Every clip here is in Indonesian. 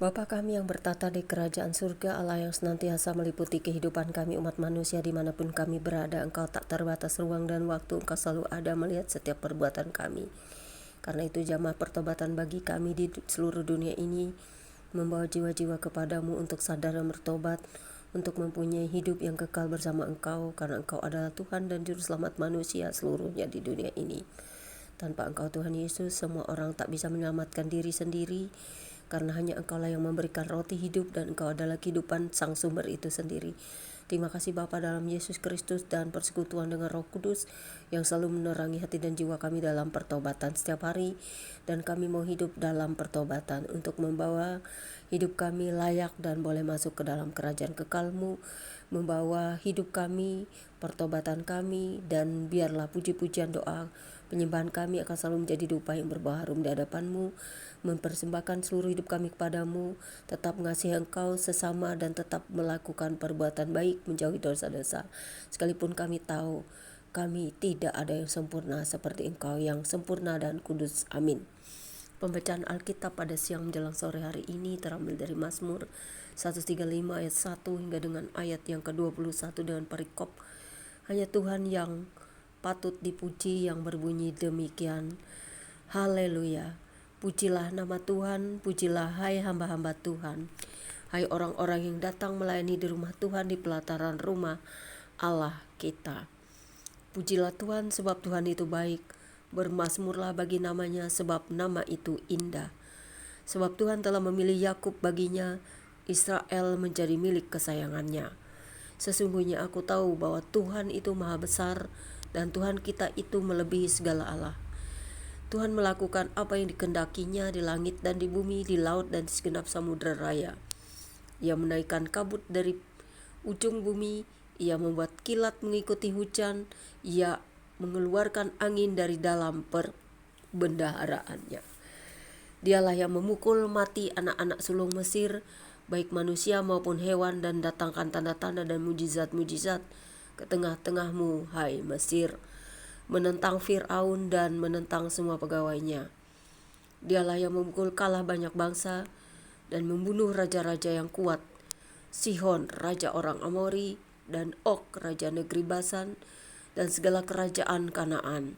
Bapa kami yang bertata di kerajaan surga, Allah yang senantiasa meliputi kehidupan kami umat manusia dimanapun kami berada. Engkau tak terbatas ruang dan waktu, Engkau selalu ada melihat setiap perbuatan kami. Karena itu jamaah pertobatan bagi kami di seluruh dunia ini, membawa jiwa-jiwa kepadamu untuk sadar dan bertobat, untuk mempunyai hidup yang kekal bersama Engkau, karena Engkau adalah Tuhan dan Juru Selamat manusia seluruhnya di dunia ini. Tanpa Engkau Tuhan Yesus, semua orang tak bisa menyelamatkan diri sendiri, karena hanya Engkaulah yang memberikan roti hidup dan Engkau adalah kehidupan sang sumber itu sendiri. Terima kasih Bapa dalam Yesus Kristus dan persekutuan dengan Roh Kudus yang selalu menerangi hati dan jiwa kami dalam pertobatan setiap hari, dan kami mau hidup dalam pertobatan untuk membawa hidup kami layak dan boleh masuk ke dalam kerajaan kekal-Mu, membawa hidup kami, pertobatan kami, dan biarlah puji-pujian doa penyembahan kami akan selalu menjadi dupa yang berbau harum di hadapan-Mu, mempersembahkan seluruh hidup kami kepadamu, tetap mengasihi Engkau sesama dan tetap melakukan perbuatan baik menjauhi dosa-dosa. Sekalipun kami tahu kami tidak ada yang sempurna seperti Engkau yang sempurna dan kudus. Amin. Pembacaan Alkitab pada siang menjelang sore hari ini terambil dari Mazmur 135 ayat 1 hingga dengan ayat yang ke-21 dengan perikop hanya Tuhan yang patut dipuji yang berbunyi demikian. Haleluya. Pujilah nama Tuhan, pujilah hai hamba-hamba Tuhan. Hai orang-orang yang datang melayani di rumah Tuhan di pelataran rumah Allah kita. Pujilah Tuhan sebab Tuhan itu baik. Bermazmurlah bagi namanya sebab nama itu indah. Sebab Tuhan telah memilih Yakub baginya, Israel menjadi milik kesayangannya. Sesungguhnya aku tahu bahwa Tuhan itu maha besar dan Tuhan kita itu melebihi segala Allah. Tuhan melakukan apa yang dikehendakinya di langit dan di bumi, di laut dan di segenap samudera raya. Ia menaikkan kabut dari ujung bumi, Ia membuat kilat mengikuti hujan, Ia mengeluarkan angin dari dalam perbendaharaannya. Dialah yang memukul mati anak-anak sulung Mesir, baik manusia maupun hewan, dan datangkan tanda-tanda dan mujizat-mujizat ke tengah-tengahmu, hai Mesir, menentang Fir'aun dan menentang semua pegawainya. Dialah yang memukul kalah banyak bangsa dan membunuh raja-raja yang kuat, Sihon, raja orang Amori, dan Og, raja negeri Basan, dan segala kerajaan Kanaan,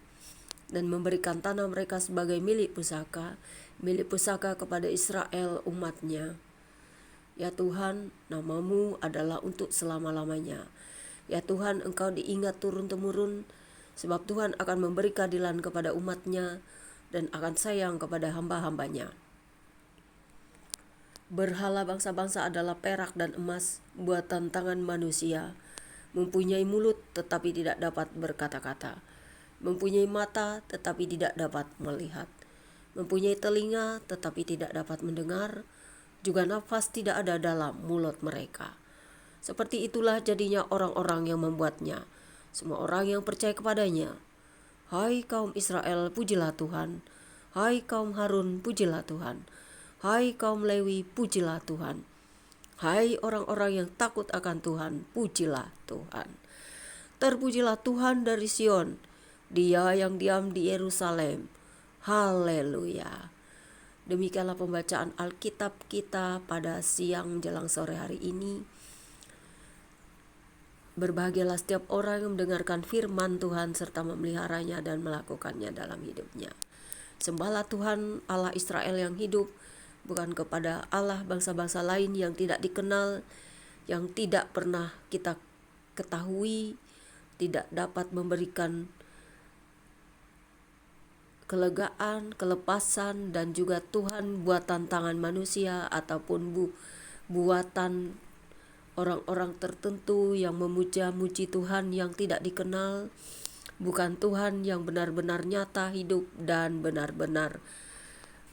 dan memberikan tanah mereka sebagai milik pusaka kepada Israel umatnya. Ya Tuhan, namamu adalah untuk selama-lamanya. Ya Tuhan, Engkau diingat turun-temurun, sebab Tuhan akan memberi keadilan kepada umatnya dan akan sayang kepada hamba-hambanya. Berhala bangsa-bangsa adalah perak dan emas, buatan tangan manusia. Mempunyai mulut tetapi tidak dapat berkata-kata. Mempunyai mata tetapi tidak dapat melihat. Mempunyai telinga tetapi tidak dapat mendengar. Juga nafas tidak ada dalam mulut mereka. Seperti itulah jadinya orang-orang yang membuatnya, semua orang yang percaya kepadanya. Hai kaum Israel, pujilah Tuhan. Hai kaum Harun, pujilah Tuhan. Hai kaum Lewi, pujilah Tuhan. Hai orang-orang yang takut akan Tuhan, pujilah Tuhan. Terpujilah Tuhan dari Sion, Dia yang diam di Yerusalem. Haleluya. Demikianlah pembacaan Alkitab kita pada siang menjelang sore hari ini. Berbahagialah setiap orang yang mendengarkan firman Tuhan serta memeliharanya dan melakukannya dalam hidupnya. Sembahlah Tuhan Allah Israel yang hidup, bukan kepada Allah bangsa-bangsa lain yang tidak dikenal, yang tidak pernah kita ketahui, tidak dapat memberikan kelegaan, kelepasan, dan juga Tuhan buatan tangan manusia ataupun buatan orang-orang tertentu yang memuja-muji Tuhan yang tidak dikenal, bukan Tuhan yang benar-benar nyata hidup dan benar-benar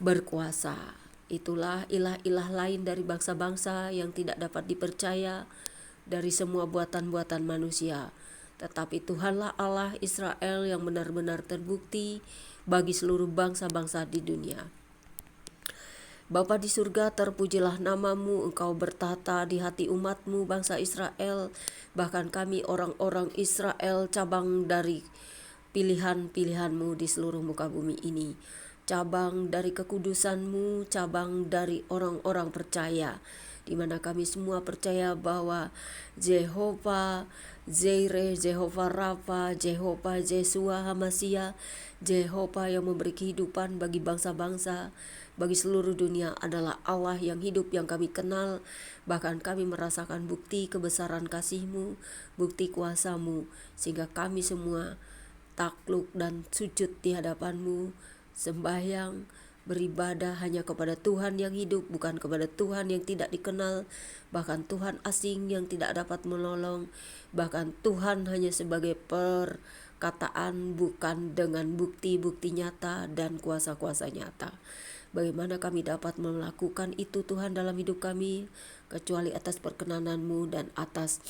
berkuasa. Itulah ilah-ilah lain dari bangsa-bangsa yang tidak dapat dipercaya dari semua buatan-buatan manusia. Tetapi Tuhanlah Allah Israel yang benar-benar terbukti bagi seluruh bangsa-bangsa di dunia. Bapa di surga, terpujilah namamu, Engkau bertata di hati umatmu bangsa Israel, bahkan kami orang-orang Israel cabang dari pilihan-pilihanmu di seluruh muka bumi ini. cabang dari kekudusan-Mu, cabang dari orang-orang percaya, di mana kami semua percaya bahwa Jehovah Jireh, Jehovah Rafa, Jehovah Yeshua Hamasia, Jehovah yang memberi kehidupan bagi bangsa-bangsa, bagi seluruh dunia adalah Allah yang hidup yang kami kenal. Bahkan kami merasakan bukti kebesaran kasih-Mu, bukti kuasa-Mu, sehingga kami semua takluk dan sujud di hadapan-Mu, sembahyang, beribadah hanya kepada Tuhan yang hidup, bukan kepada Tuhan yang tidak dikenal, bahkan Tuhan asing yang tidak dapat menolong, bahkan Tuhan hanya sebagai perkataan, bukan dengan bukti-bukti nyata dan kuasa-kuasa nyata. Bagaimana kami dapat melakukan itu Tuhan dalam hidup kami, kecuali atas perkenanan-Mu dan atas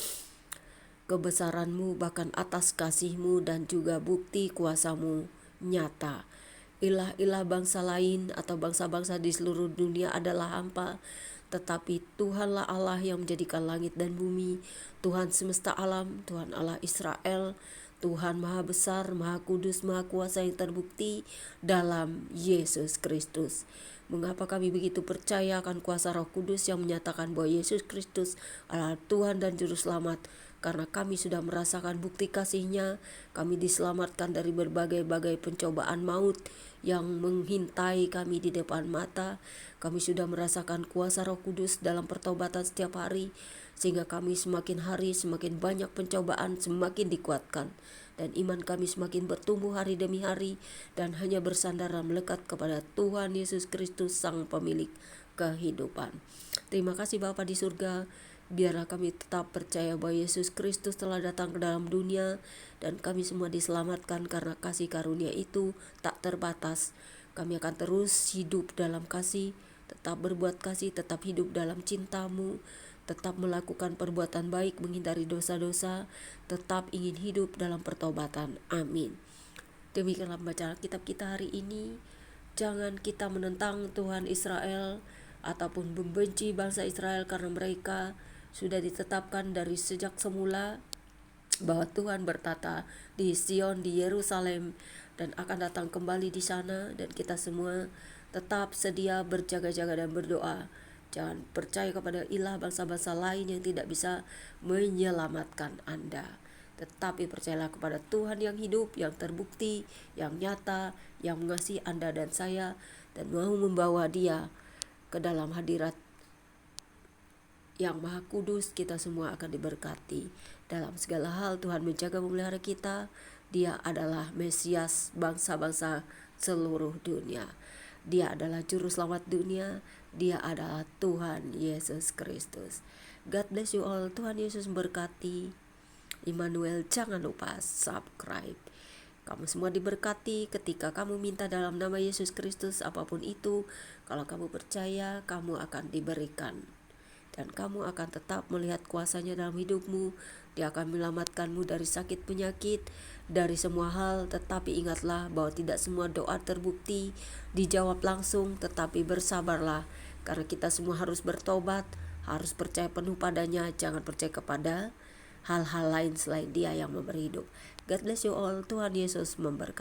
kebesaran-Mu, bahkan atas kasih-Mu dan juga bukti kuasa-Mu nyata. Ilah-ilah bangsa lain atau bangsa-bangsa di seluruh dunia adalah hampa, tetapi Tuhanlah Allah yang menjadikan langit dan bumi, Tuhan semesta alam, Tuhan Allah Israel, Tuhan Maha Besar, Maha Kudus, Maha Kuasa yang terbukti dalam Yesus Kristus. Mengapa kami begitu percaya akan kuasa Roh Kudus yang menyatakan bahwa Yesus Kristus adalah Tuhan dan Juru Selamat? Karena kami sudah merasakan bukti kasih-Nya, kami diselamatkan dari berbagai-bagai pencobaan maut yang mengintai kami di depan mata. Kami sudah merasakan kuasa Roh Kudus dalam pertobatan setiap hari, sehingga kami semakin hari semakin banyak pencobaan semakin dikuatkan, dan iman kami semakin bertumbuh hari demi hari, dan hanya bersandar dan melekat kepada Tuhan Yesus Kristus, Sang Pemilik kehidupan. Terima kasih Bapa di surga. Biarlah kami tetap percaya bahwa Yesus Kristus telah datang ke dalam dunia, dan kami semua diselamatkan karena kasih karunia itu tak terbatas. Kami akan terus hidup dalam kasih, tetap berbuat kasih, tetap hidup dalam cinta-Mu, tetap melakukan perbuatan baik, menghindari dosa-dosa, tetap ingin hidup dalam pertobatan. Amin. Demikianlah bacaan kitab kita hari ini. Jangan kita menentang Tuhan Israel ataupun membenci bangsa Israel, karena mereka sudah ditetapkan dari sejak semula bahwa Tuhan bertata di Sion, di Yerusalem, dan akan datang kembali di sana. Dan kita semua tetap sedia berjaga-jaga dan berdoa. Jangan percaya kepada ilah bangsa-bangsa lain yang tidak bisa menyelamatkan Anda, tetapi percayalah kepada Tuhan yang hidup, yang terbukti, yang nyata, yang mengasihi Anda dan saya, dan mau membawa Dia ke dalam hadirat yang Maha Kudus. Kita semua akan diberkati dalam segala hal. Tuhan menjaga memelihara kita. Dia adalah Mesias bangsa-bangsa seluruh dunia. Dia adalah Juru Selamat dunia. Dia adalah Tuhan Yesus Kristus. God bless you all. Tuhan Yesus memberkati. Immanuel, jangan lupa subscribe. Kamu semua diberkati ketika kamu minta dalam nama Yesus Kristus apapun itu. Kalau kamu percaya, kamu akan diberikan, dan kamu akan tetap melihat kuasa-Nya dalam hidupmu. Dia akan menyelamatkanmu dari sakit penyakit, dari semua hal. Tetapi ingatlah bahwa tidak semua doa terbukti dijawab langsung, tetapi bersabarlah, karena kita semua harus bertobat, harus percaya penuh padanya. Jangan percaya kepada hal-hal lain selain Dia yang memberi hidup. God bless you all. Tuhan Yesus memberkati.